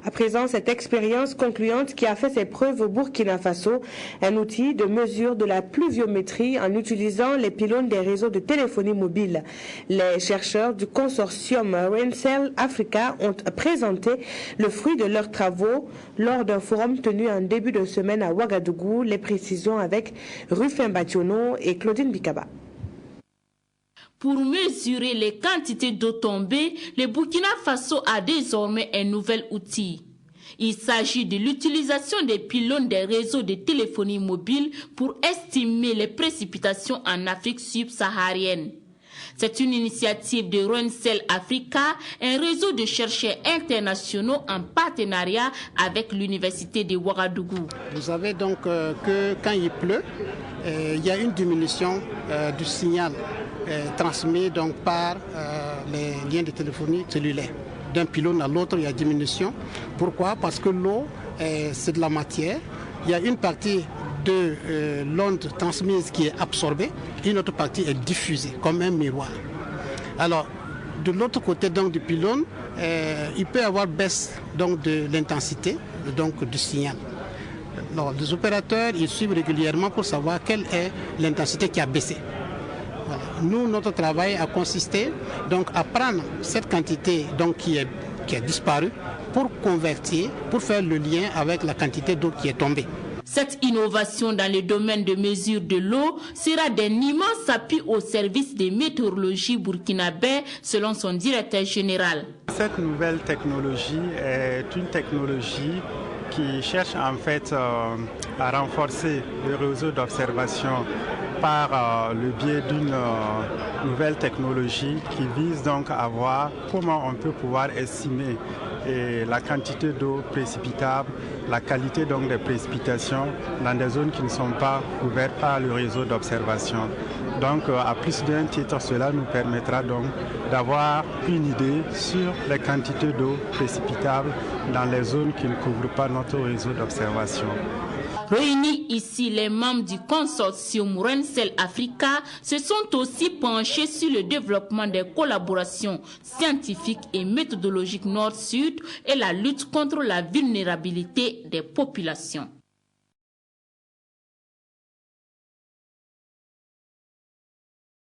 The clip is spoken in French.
À présent, cette expérience concluante qui a fait ses preuves au Burkina Faso, un outil de mesure de la pluviométrie en utilisant les pylônes des réseaux de téléphonie mobile. Les chercheurs du consortium Raincell Africa ont présenté le fruit de leurs travaux lors d'un forum tenu en début de semaine à Ouagadougou. Les précisions avec Rufin Bationo et Claudine Bikaba. Pour mesurer les quantités d'eau tombée, le Burkina Faso a désormais un nouvel outil. Il s'agit de l'utilisation des pylônes des réseaux de téléphonie mobile pour estimer les précipitations en Afrique subsaharienne. C'est une initiative de Raincell Africa, un réseau de chercheurs internationaux en partenariat avec l'université de Ouagadougou. Vous savez donc que quand il pleut, il y a une diminution du signal transmis donc par les liens de téléphonie cellulaire. D'un pylône à l'autre, il y a diminution. Pourquoi? Parce que l'eau, c'est de la matière. Il y a une partie de l'onde transmise qui est absorbée, une autre partie est diffusée comme un miroir. Alors, de l'autre côté donc, du pylône, il peut y avoir baisse donc, de l'intensité donc, du signal. Alors, les opérateurs ils suivent régulièrement pour savoir quelle est l'intensité qui a baissé. Voilà. Nous, notre travail a consisté donc, à prendre cette quantité donc, qui a disparu pour convertir, pour faire le lien avec la quantité d'eau qui est tombée. Cette innovation dans le domaine de mesure de l'eau sera d'un immense appui au service de météorologie burkinabé, selon son directeur général. Cette nouvelle technologie est une technologie qui cherche en fait à renforcer le réseau d'observation par le biais d'une nouvelle technologie qui vise donc à voir comment on peut pouvoir estimer la quantité d'eau précipitable, la qualité donc des précipitations dans des zones qui ne sont pas couvertes par le réseau d'observation. Donc à plus d'un titre, cela nous permettra donc d'avoir une idée sur les quantités d'eau précipitable dans les zones qui ne couvrent pas notre réseau d'observation. Réunis ici, les membres du consortium Raincell Africa se sont aussi penchés sur le développement des collaborations scientifiques et méthodologiques nord-sud et la lutte contre la vulnérabilité des populations.